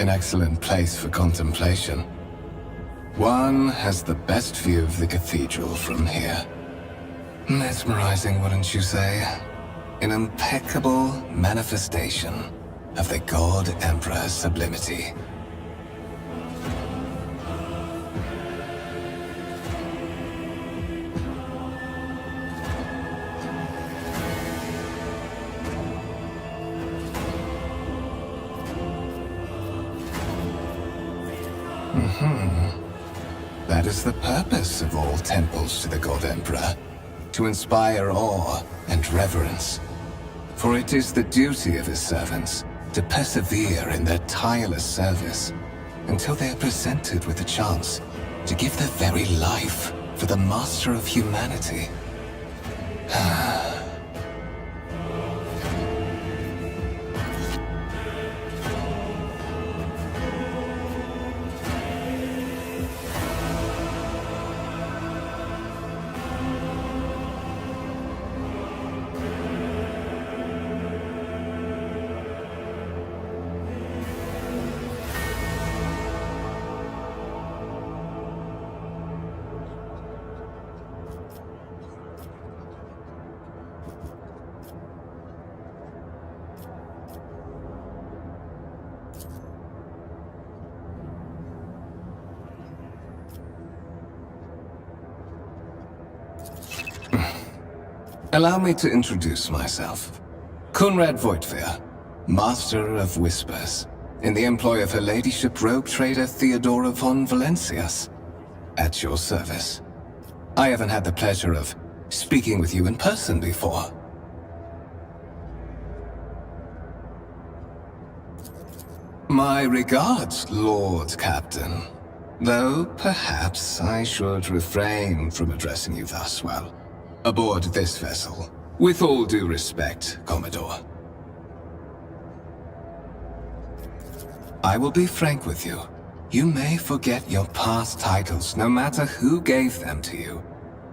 An excellent place for contemplation. One has the best view of the cathedral from here. Mesmerizing, wouldn't you say? An impeccable manifestation of the God Emperor's sublimity. That is the purpose of all temples to the God Emperor, to inspire awe and reverence. For it is the duty of his servants to persevere in their tireless service until they are presented with a chance to give their very life for the master of humanity. Allow me to introduce myself. Conrad Voigtveer, Master of Whispers, in the employ of Her Ladyship rogue trader Theodora von Valencias. At your service. I haven't had the pleasure of speaking with you in person before. My regards, Lord Captain. Though perhaps I should refrain from addressing you thus well. Aboard this vessel. With all due respect, Commodore. I will be frank with you. You may forget your past titles, no matter who gave them to you,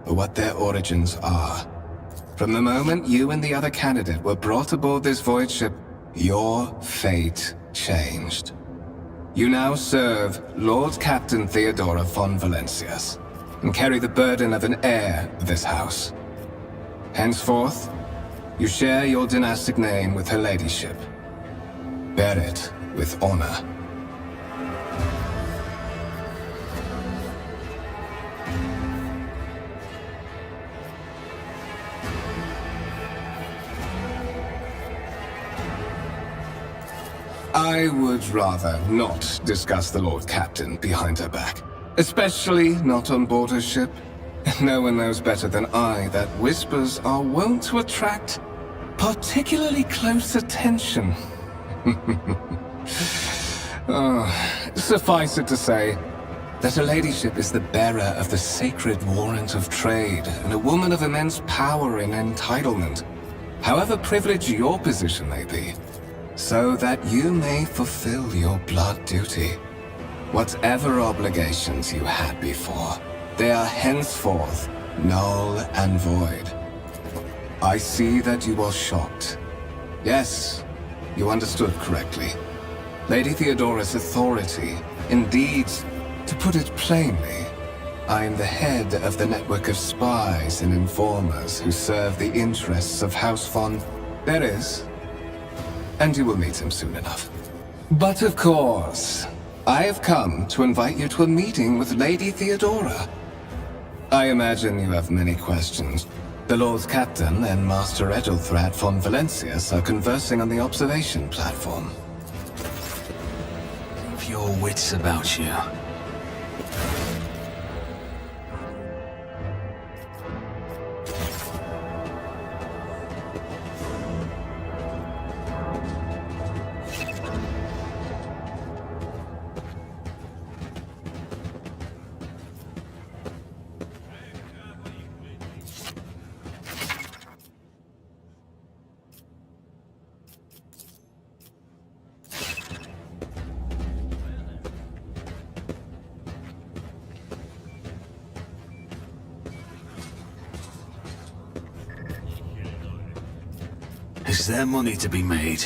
or what their origins are. From the moment you and the other candidate were brought aboard this void ship, your fate changed. You now serve Lord Captain Theodora von Valencias, and carry the burden of an heir of this house. Henceforth, you share your dynastic name with Her Ladyship. Bear it with honor. I would rather not discuss the Lord Captain behind her back. Especially not on board her ship. No one knows better than I that whispers are wont to attract particularly close attention. Suffice it to say that Her Ladyship is the bearer of the sacred warrant of trade and a woman of immense power and entitlement, however privileged your position may be, so that you may fulfill your blood duty. Whatever obligations you had before, they are henceforth null and void. I see that you are shocked. Yes, you understood correctly. Lady Theodora's authority, indeed, to put it plainly, I am the head of the network of spies and informers who serve the interests of House von Beres. And you will meet him soon enough. But of course, I have come to invite you to a meeting with Lady Theodora. I imagine you have many questions. The Lord Captain and Master Edelthrat von Valencias are conversing on the observation platform. Keep your wits about you. Is there money to be made?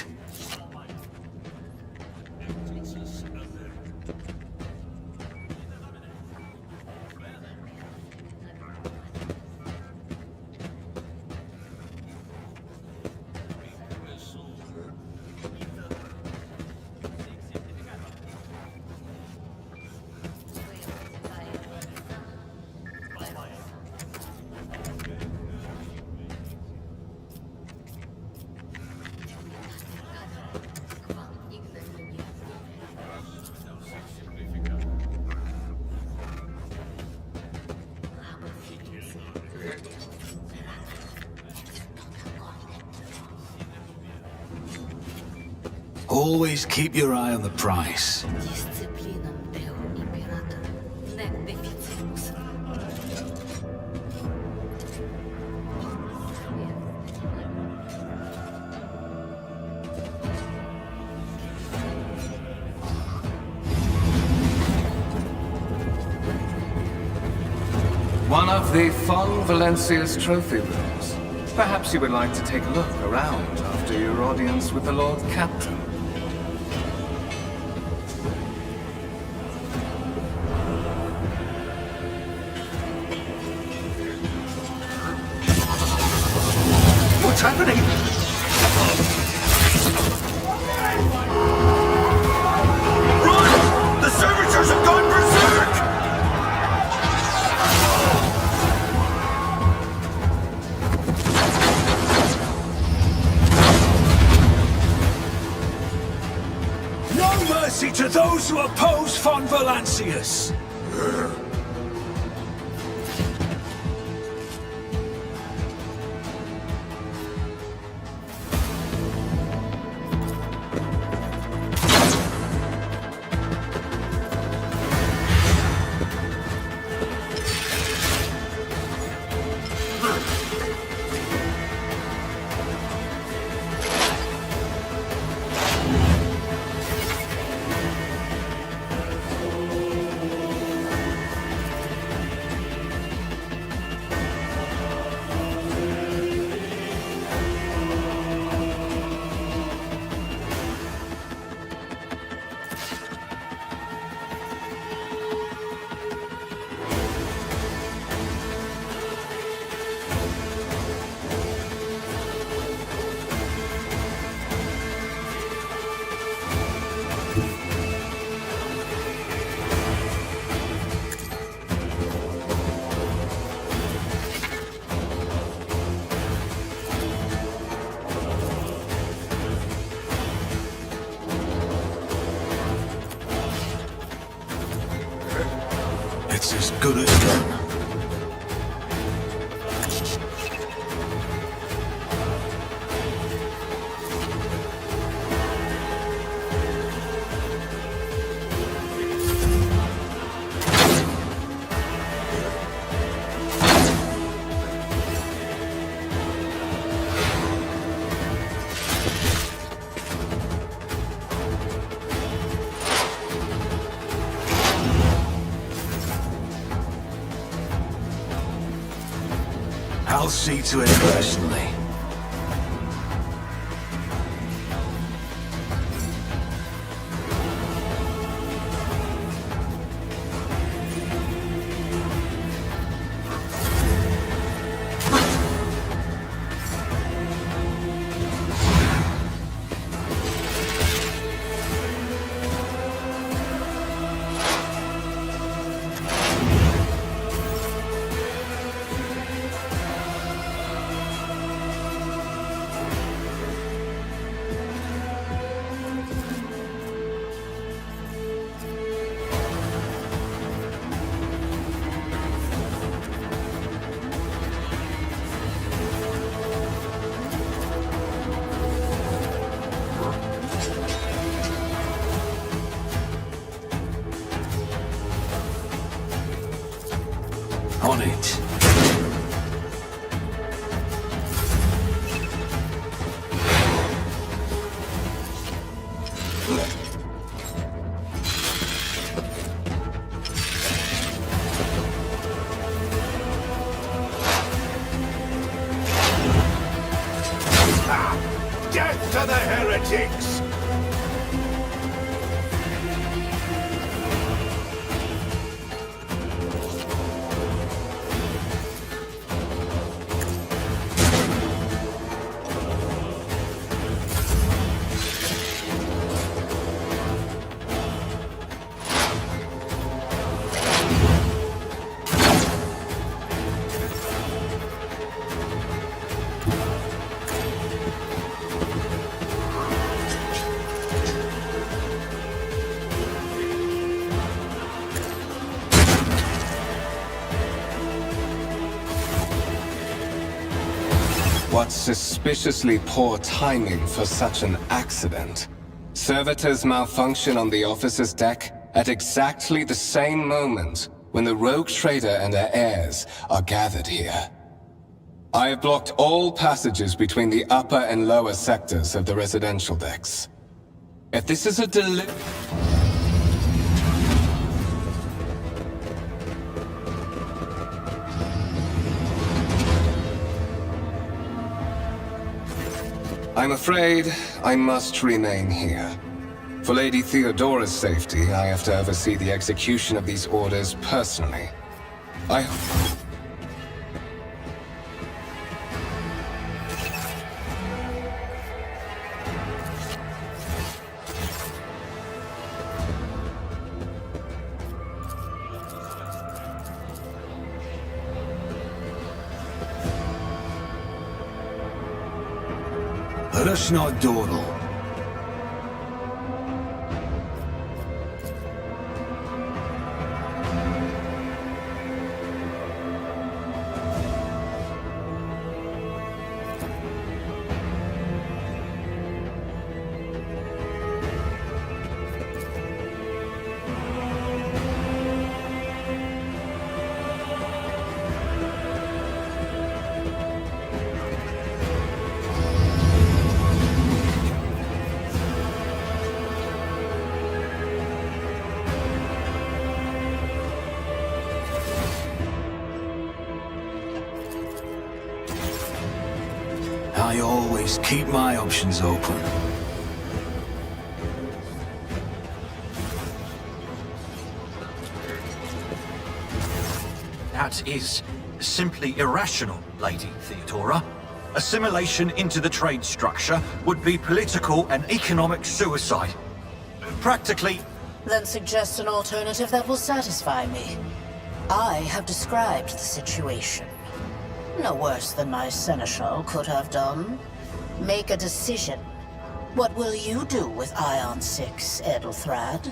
Always keep your eye on the price. Disciplinam Deo imperata, nec deficimus. One of the Fon Valencia's trophy rooms. Perhaps you would like to take a look around after your audience with the Lord Captain. What's happening? Run! The servitors have gone berserk! No mercy to those who oppose Fon Valancius! It's as good as done. I'll see to it personally. On it. Death to the heretics! What suspiciously poor timing for such an accident. Servitors malfunction on the officer's deck at exactly the same moment when the rogue trader and their heirs are gathered here. I have blocked all passages between the upper and lower sectors of the residential decks. If this is a I'm afraid I must remain here. For Lady Theodora's safety, I have to oversee the execution of these orders personally. Let us not dawdle. I always keep my options open. That is simply irrational, Lady Theodora. Assimilation into the trade structure would be political and economic suicide. Practically... Then suggest an alternative that will satisfy me. I have described the situation. No worse than my seneschal could have done. Make a decision. What will you do with Ion 6, Edelthrad?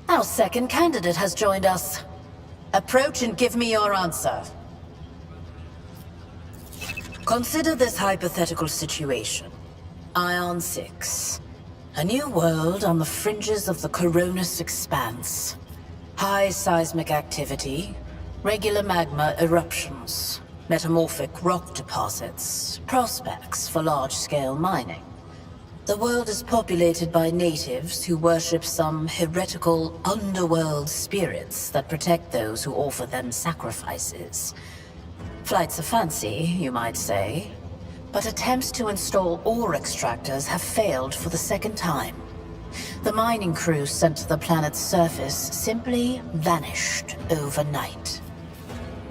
Our second candidate has joined us. Approach and give me your answer. Consider this hypothetical situation. Ion 6. A new world on the fringes of the Coronis Expanse. High seismic activity, regular magma eruptions, metamorphic rock deposits, prospects for large-scale mining. The world is populated by natives who worship some heretical underworld spirits that protect those who offer them sacrifices. Flights of fancy, you might say, but attempts to install ore extractors have failed for the second time. The mining crew sent to the planet's surface simply vanished overnight.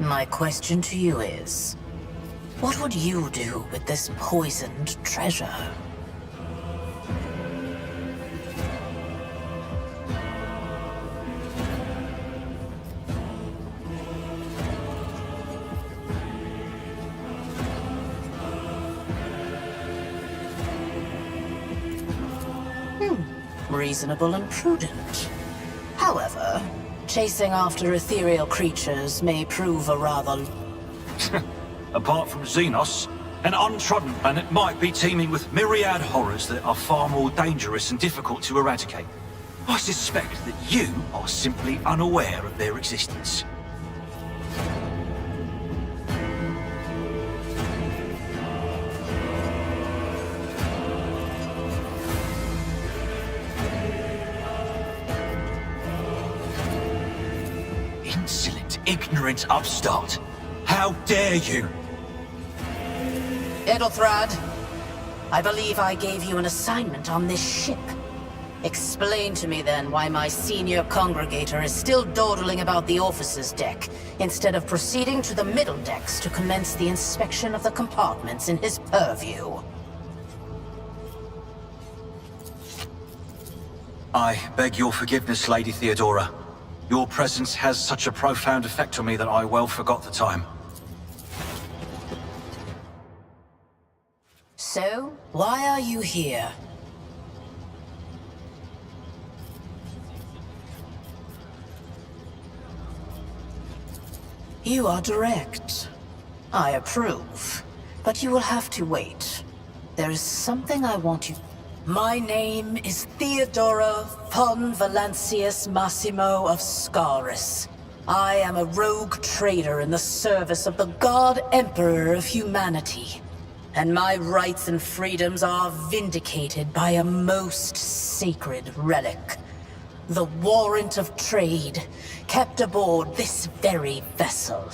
My question to you is, what would you do with this poisoned treasure? Reasonable and prudent. However, chasing after ethereal creatures may prove a rather... Apart from Xenos, an untrodden planet might be teeming with myriad horrors that are far more dangerous and difficult to eradicate. I suspect that you are simply unaware of their existence. Insolent, ignorant upstart. How dare you? Edelthrad, I believe I gave you an assignment on this ship. Explain to me then why my senior congregator is still dawdling about the officer's deck, instead of proceeding to the middle decks to commence the inspection of the compartments in his purview. I beg your forgiveness, Lady Theodora. Your presence has such a profound effect on me that I well forgot the time. So, why are you here? You are direct. I approve. But you will have to wait. There is something I want you... My name is Theodora von Valancius Massimo of Scaris. I am a rogue trader in the service of the God Emperor of humanity. And my rights and freedoms are vindicated by a most sacred relic. The warrant of trade, kept aboard this very vessel.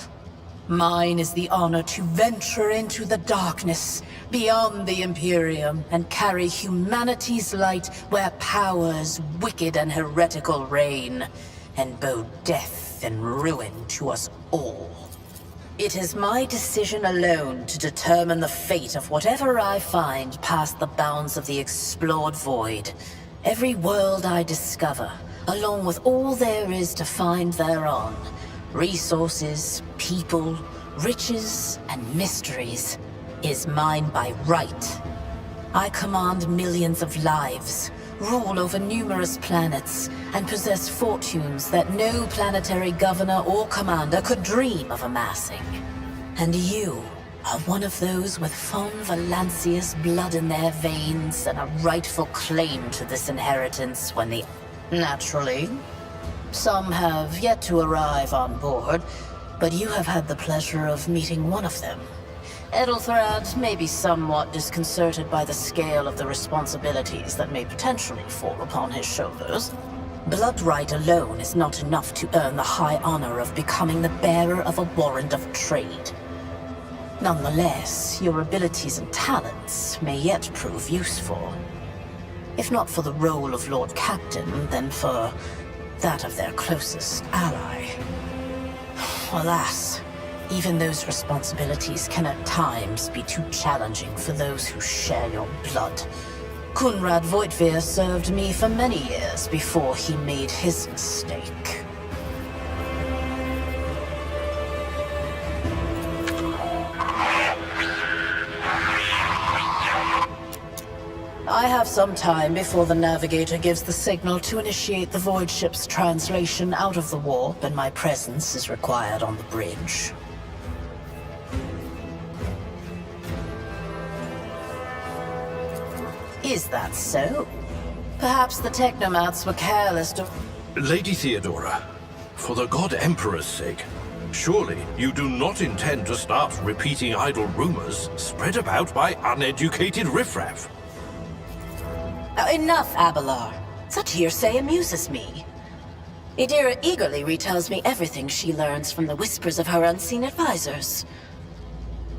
Mine is the honor to venture into the darkness, beyond the Imperium, and carry humanity's light where powers wicked and heretical reign, and bow death and ruin to us all. It is my decision alone to determine the fate of whatever I find past the bounds of the explored void. Every world I discover, along with all there is to find thereon, resources, people, riches, and mysteries, is mine by right. I command millions of lives, rule over numerous planets, and possess fortunes that no planetary governor or commander could dream of amassing. And you are one of those with von Valancius blood in their veins and a rightful claim to this inheritance when the... Naturally, some have yet to arrive on board, but you have had the pleasure of meeting one of them. Edelthrad may be somewhat disconcerted by the scale of the responsibilities that may potentially fall upon his shoulders. Bloodright alone is not enough to earn the high honor of becoming the bearer of a warrant of trade. Nonetheless, your abilities and talents may yet prove useful. If not for the role of Lord Captain, then for that of their closest ally. Alas, even those responsibilities can at times be too challenging for those who share your blood. Kunrad Voitvir served me for many years before he made his mistake. I have some time before the Navigator gives the signal to initiate the Void ship's translation out of the warp, and my presence is required on the bridge. Is that so? Perhaps the Technomats were careless to... Lady Theodora, for the God Emperor's sake, surely you do not intend to start repeating idle rumors spread about by uneducated riffraff. Enough, Abelard. Such hearsay amuses me. Idira eagerly retells me everything she learns from the whispers of her unseen advisors.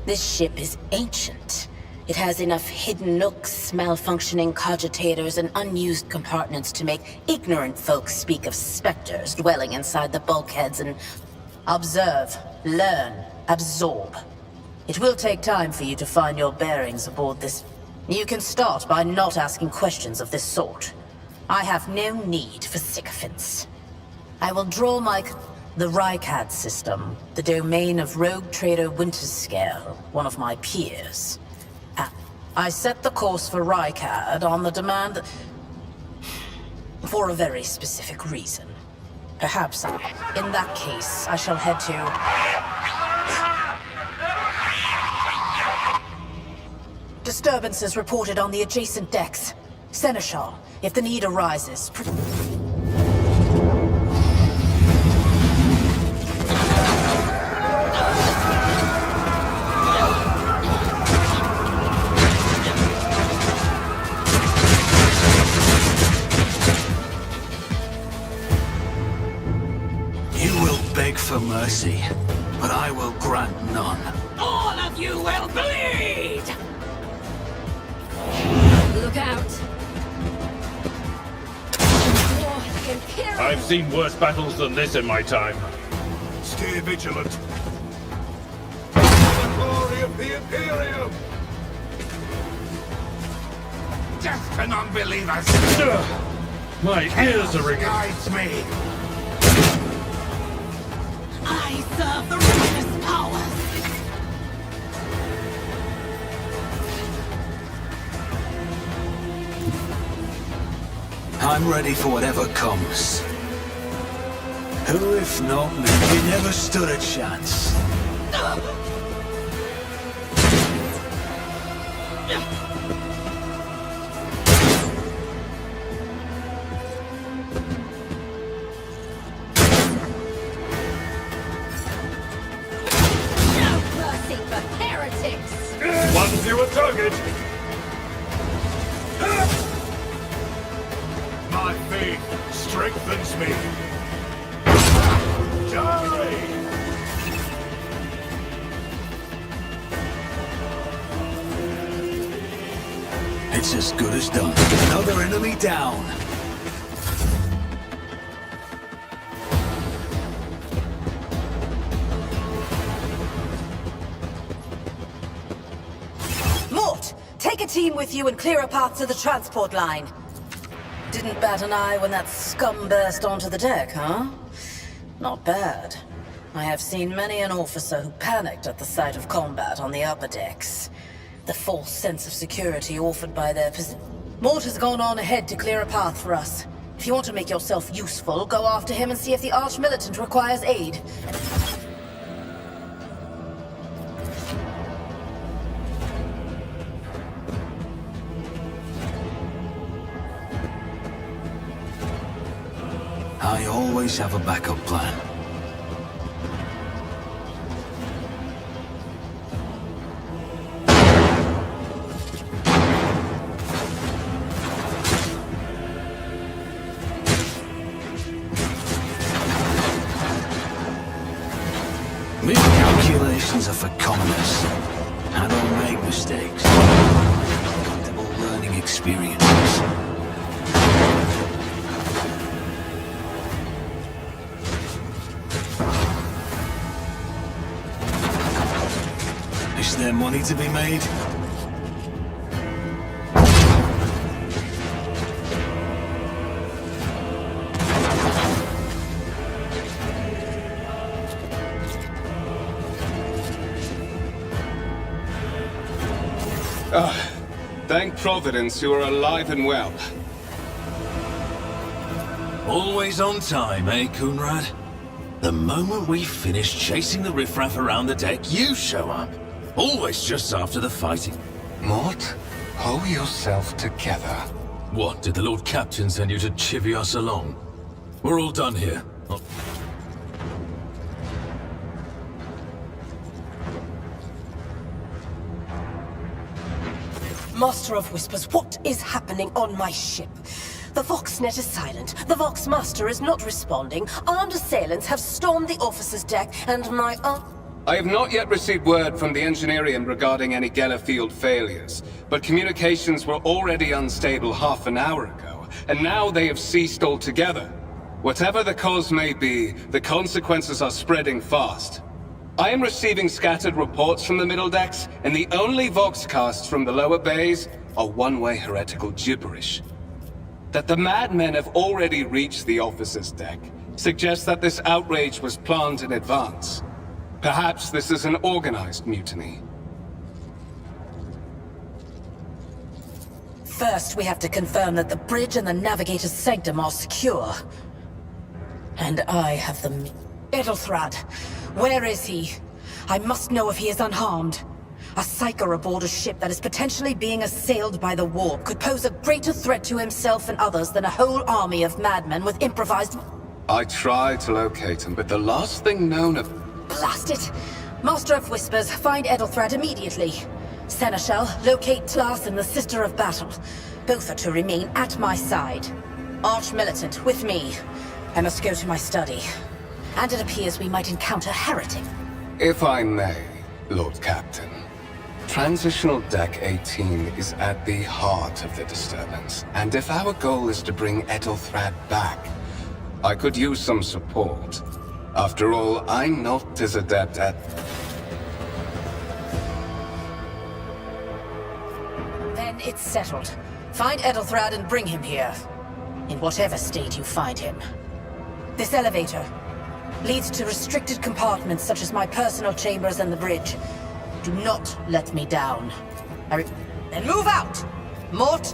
This ship is ancient. It has enough hidden nooks, malfunctioning cogitators, and unused compartments to make ignorant folks speak of specters dwelling inside the bulkheads and... Observe, learn, absorb. It will take time for you to find your bearings aboard this... You can start by not asking questions of this sort. I have no need for sycophants. I will draw the Rykad system, the domain of rogue trader Winterscale, one of my peers. I set the course for Rykad on the demand... for a very specific reason. Perhaps, in that case, I shall head to... Disturbances reported on the adjacent decks. Seneschal, if the need arises... For mercy, but I will grant none. All of you will bleed! Look out! I've seen worse battles than this in my time. Stay vigilant. For the glory of the Imperium! Death to non-believers! My ears are ringing. Guides me. I serve the richest powers. I'm ready for whatever comes. Who, if not me? You never stood a chance. No mercy for heretics. One fewer target. My faith strengthens me. Die! It's as good as done. Another enemy down. Mort, take a team with you and clear a path to the transport line. Didn't bat an eye when that scum burst onto the deck, huh? Not bad. I have seen many an officer who panicked at the sight of combat on the upper decks. The false sense of security offered by their position. Mort has gone on ahead to clear a path for us. If you want to make yourself useful, go after him and see if the Arch-Militant requires aid. I always have a backup plan. Miscalculations are for commoners. I don't make mistakes. Comfortable learning experiences. Is there money to be made? Thank Providence you are alive and well. Always on time, eh, Kunrad? The moment we finish chasing the riffraff around the deck, you show up. Always just after the fighting. Mort, pull yourself together. What, did the Lord Captain send you to chivvy us along? We're all done here. Oh. Master of Whispers, what is happening on my ship? The Voxnet is silent. The Voxmaster is not responding. Armed assailants have stormed the officer's deck, and my I have not yet received word from the Engineerium regarding any Gellerfield failures, but communications were already unstable half an hour ago, and now they have ceased altogether. Whatever the cause may be, the consequences are spreading fast. I am receiving scattered reports from the middle decks, and the only Voxcasts from the lower bays are one-way heretical gibberish. That the madmen have already reached the officer's deck suggests that this outrage was planned in advance. Perhaps this is an organized mutiny. First, we have to confirm that the bridge and the Navigator's Sanctum are secure. And I have the... Edelthrad, where is he? I must know if he is unharmed. A Psyker aboard a ship that is potentially being assailed by the warp could pose a greater threat to himself and others than a whole army of madmen with improvised... I tried to locate him, but the last thing known of... Blast it! Master of Whispers, find Edelthrad immediately. Seneschal, locate Tlas and the Sister of Battle. Both are to remain at my side. Arch-Militant, with me. I must go to my study. And it appears we might encounter Heretic. If I may, Lord Captain. Transitional Deck 18 is at the heart of the disturbance, and if our goal is to bring Edelthrad back, I could use some support. After all, I'm not as adept at... Then it's settled. Find Edelthrad and bring him here. in whatever state you find him. This elevator leads to restricted compartments such as my personal chambers and the bridge. Do not let me down. Then move out! Mort!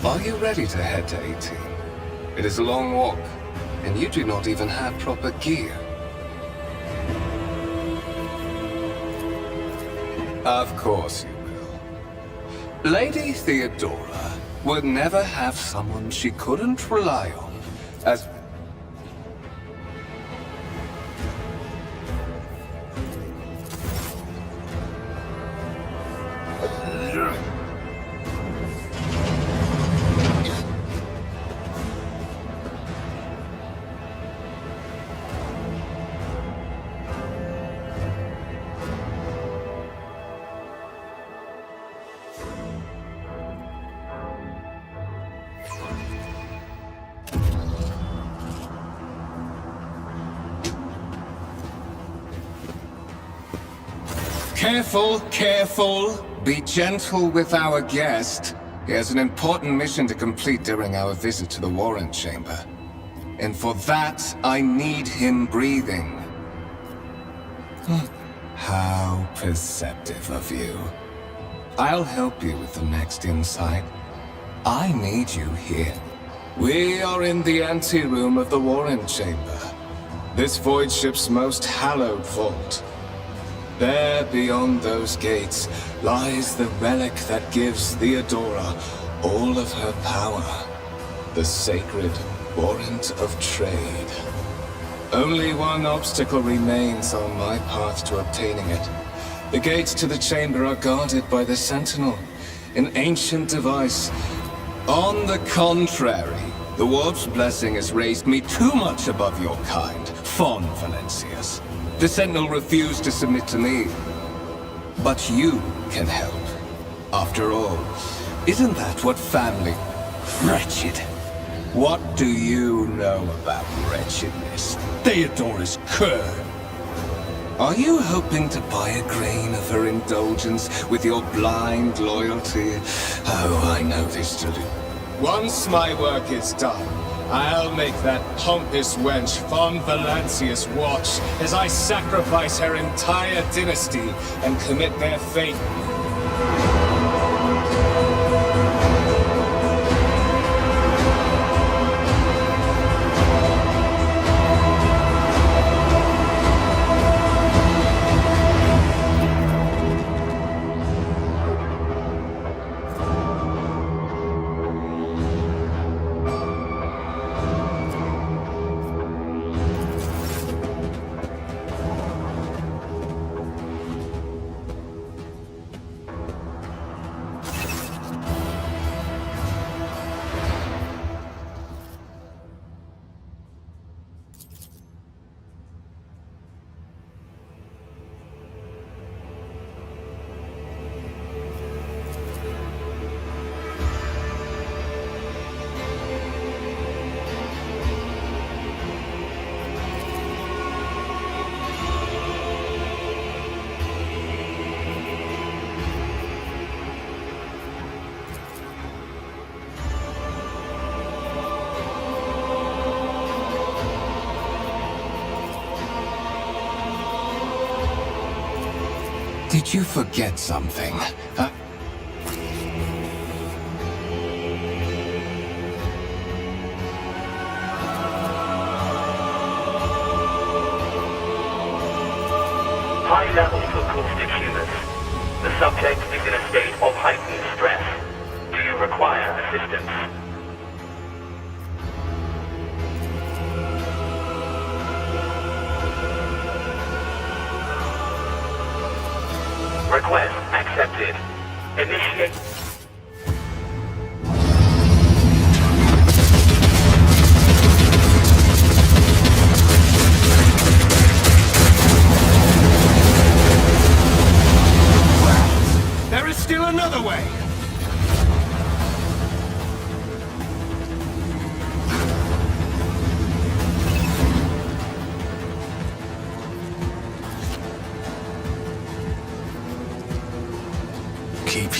Are you ready to head to 18? It is a long walk, and you do not even have proper gear. Of course you will. Lady Theodora would never have someone she couldn't rely on as... Careful, careful. Be gentle with our guest. He has an important mission to complete during our visit to the Warrant Chamber. And for that, I need him breathing. How perceptive of you. I'll help you with the next insight. I need you here. We are in the anteroom of the Warrant Chamber. This void ship's most hallowed vault. There, beyond those gates, lies the relic that gives Theodora all of her power. The sacred Warrant of Trade. Only one obstacle remains on my path to obtaining it. The gates to the chamber are guarded by the Sentinel, an ancient device. On the contrary, the Warp's blessing has raised me too much above your kind, Fon Valencius. The Sentinel refused to submit to me. But you can help. After all, isn't that what family... Wretched. What do you know about wretchedness? Theodora's cur. Are you hoping to buy a grain of her indulgence with your blind loyalty? Oh, I know this to do. Once my work is done, I'll make that pompous wench Fon Valencius watch as I sacrifice her entire dynasty and commit their fate. Did you forget something? High levels of caustic humus. The subject is in a state of heightened stress. Do you require assistance? Request accepted. Initiate. There is still another way!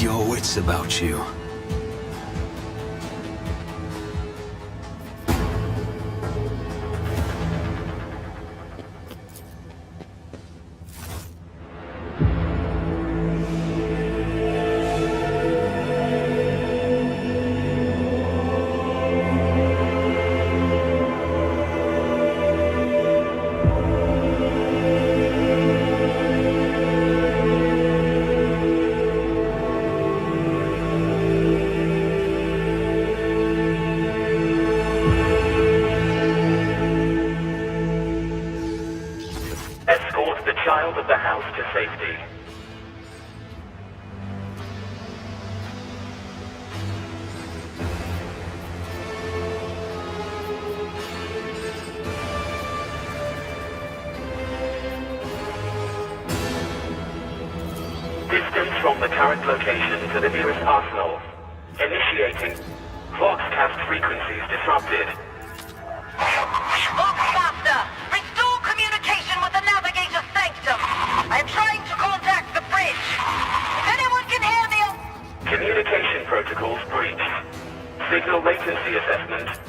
your wits about you. Escort the child of the house to safety. Distance from the current location to the nearest arsenal. Initiating. Voxcast frequencies disrupted. Voxmaster, restore communication with the Navigator Sanctum. I'm trying to contact the bridge. If anyone can hear me, Communication protocols breached. Signal latency assessment.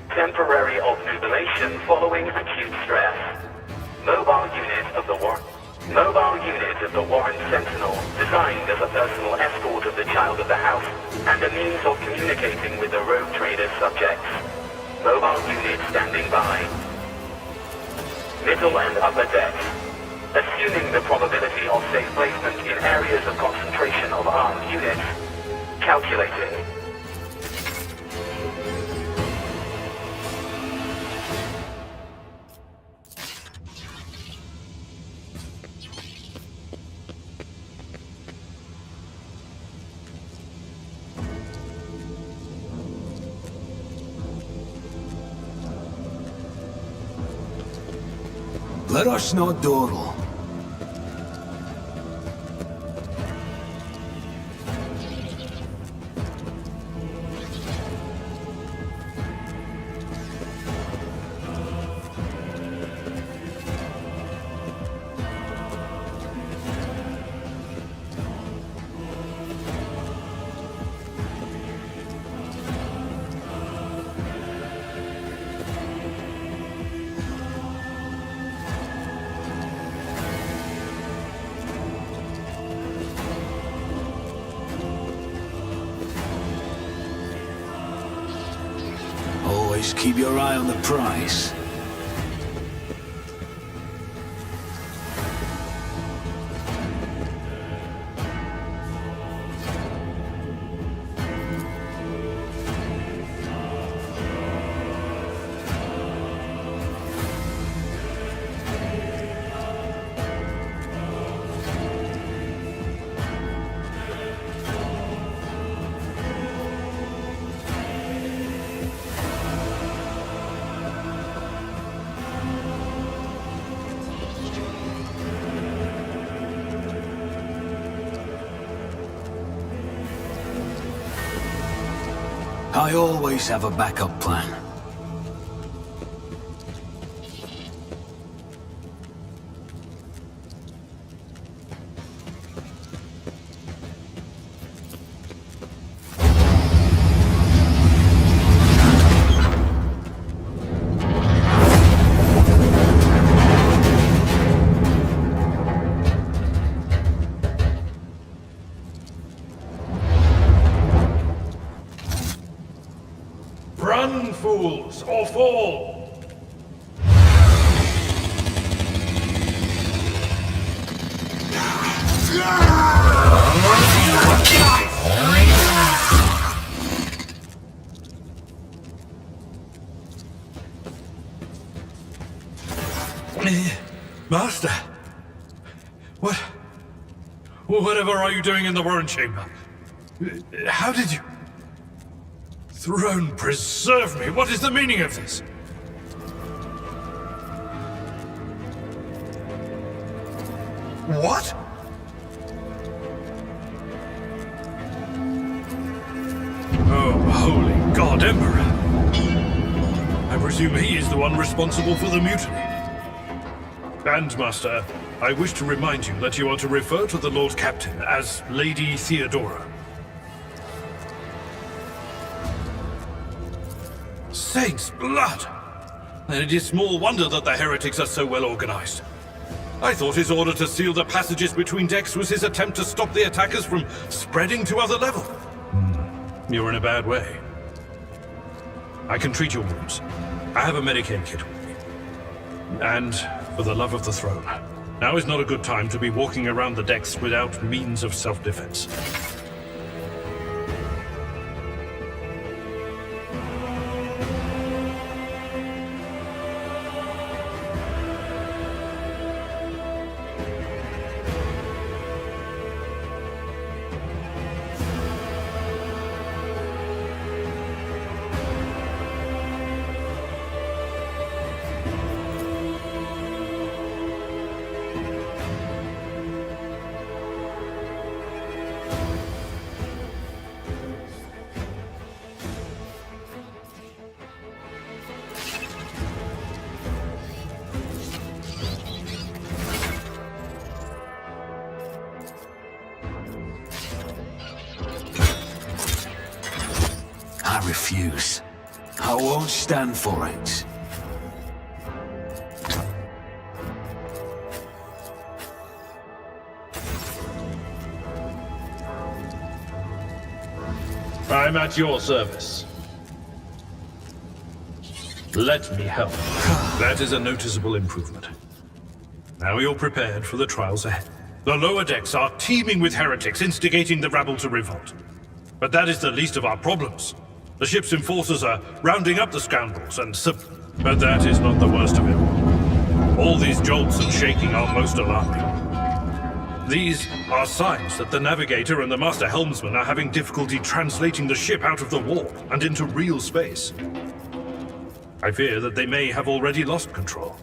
Temporary obnubilation following acute stress. Mobile unit of the Warren Sentinel, designed as a personal escort of the child of the house and a means of communicating with the rogue trader's subjects. Mobile unit standing by. Middle and upper decks. Assuming the probability of safe placement in areas of concentration of armed units. Calculating. Let us not dawdle. Always keep your eye on the prize. I always have a backup plan. Run, fools, or fall! Master! Whatever are you doing in the Warren Chamber? How did you... Throne preserve me! What is the meaning of this? What? Oh, holy God, Emperor! I presume he is the one responsible for the mutiny. Bandmaster, I wish to remind you that you are to refer to the Lord Captain as Lady Theodora. Saints' blood! Then it is small wonder that the heretics are so well organized. I thought his order to seal the passages between decks was his attempt to stop the attackers from spreading to other level. You're in a bad way. I can treat your wounds. I have a Medicaid kit with me. And, for the love of the throne, now is not a good time to be walking around the decks without means of self-defense. I refuse. I won't stand for it. I'm at your service. Let me help. That is a noticeable improvement. Now you're prepared for the trials ahead. The lower decks are teeming with heretics instigating the rabble to revolt. But that is the least of our problems. The ship's enforcers are rounding up the scoundrels and But that is not the worst of it. All these jolts and shaking are most alarming. These are signs that the Navigator and the Master Helmsman are having difficulty translating the ship out of the warp and into real space. I fear that they may have already lost control.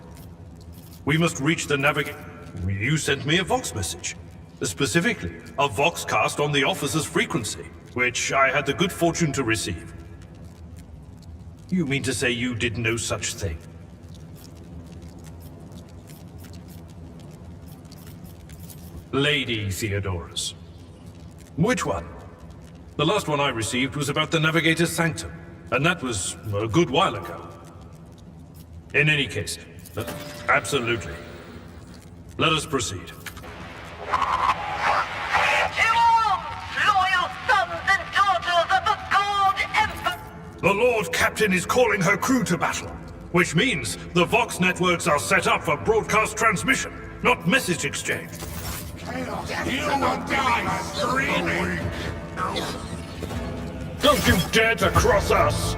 We must reach the Navigator. You sent me a Vox message. Specifically, a Vox cast on the officer's frequency, which I had the good fortune to receive. You mean to say you did no such thing? Lady Theodoras. Which one? The last one I received was about the Navigator's Sanctum, and that was a good while ago. In any case, absolutely. Let us proceed. To arms, loyal sons and daughters of the God Emperor! The Lord Captain is calling her crew to battle, which means the Vox networks are set up for broadcast transmission, not message exchange. You will die screaming! Don't you dare to cross us!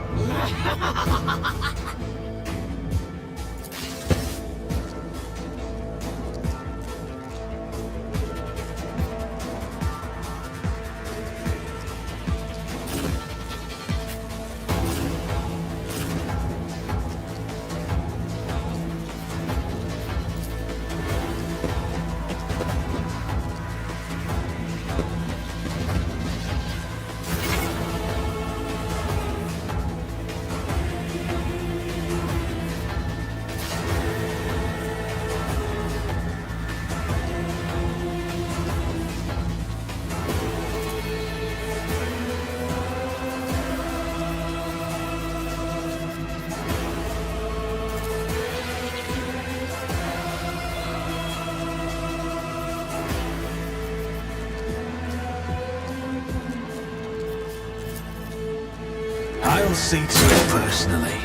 I'll see to it personally.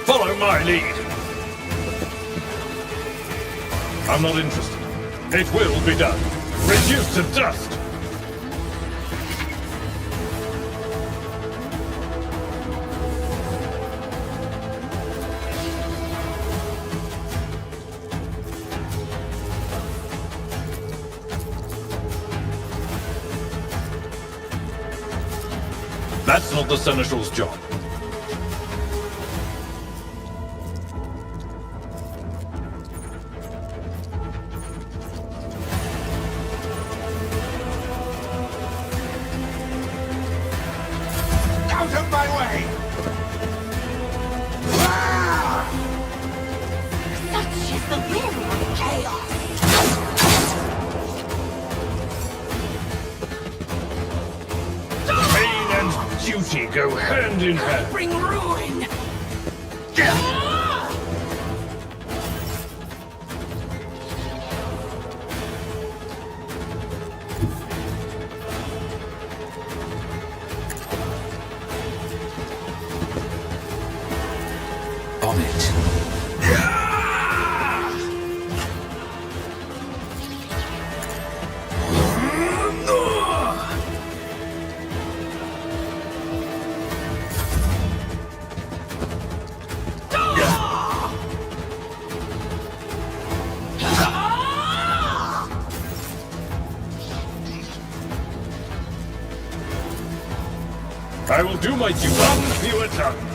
Follow my lead. I'm not interested. It will be done. Reduced to dust. That's not the Seneschal's job. Out of my way! Such is the will of chaos. Pain and duty go hand in hand. Bring ruin. On it. I will do my duty. One fewer tongue.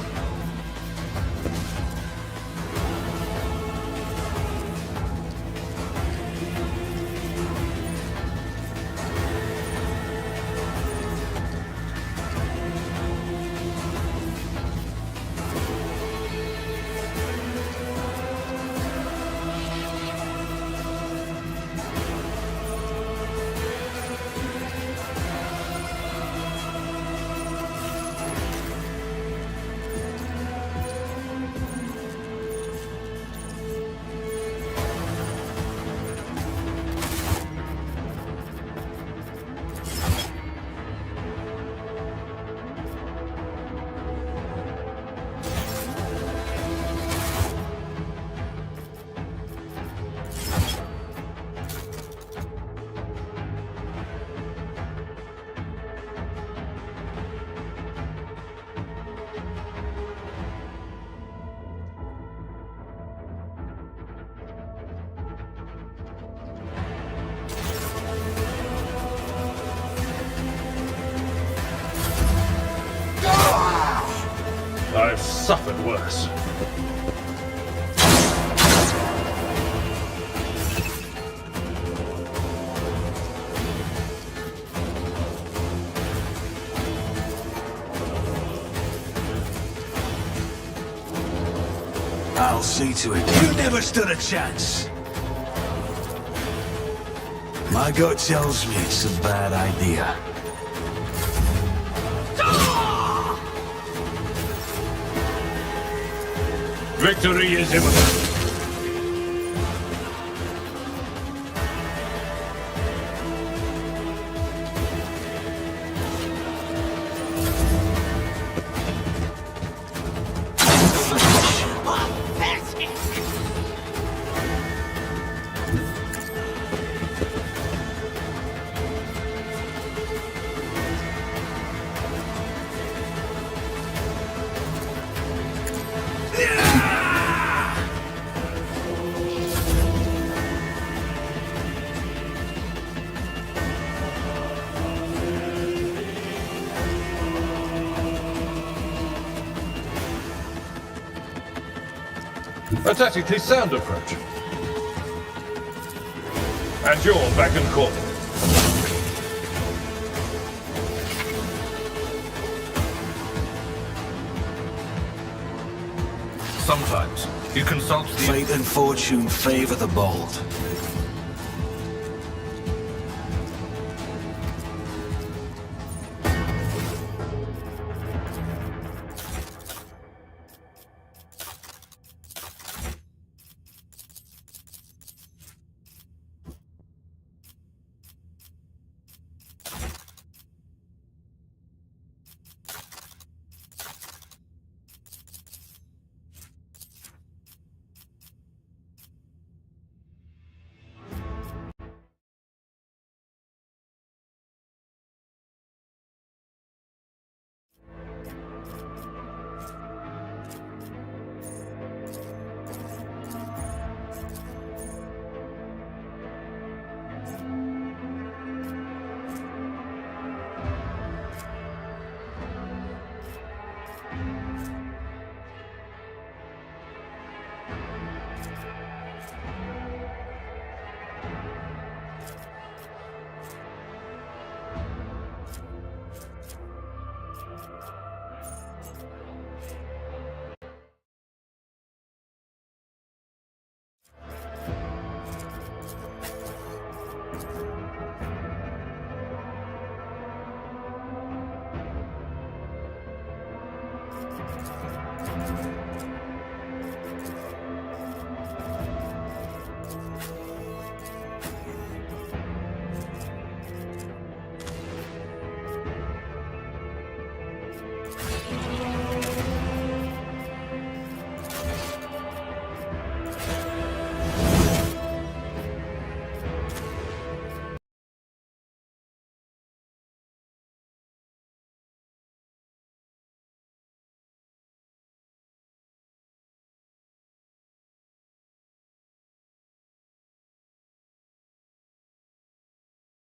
I've suffered worse. I'll see to it. You never stood a chance. My gut tells me it's a bad idea. Victory is imminent. A tactically sound approach. At your beck and call. Sometimes you consult the Fate and fortune favor the bold.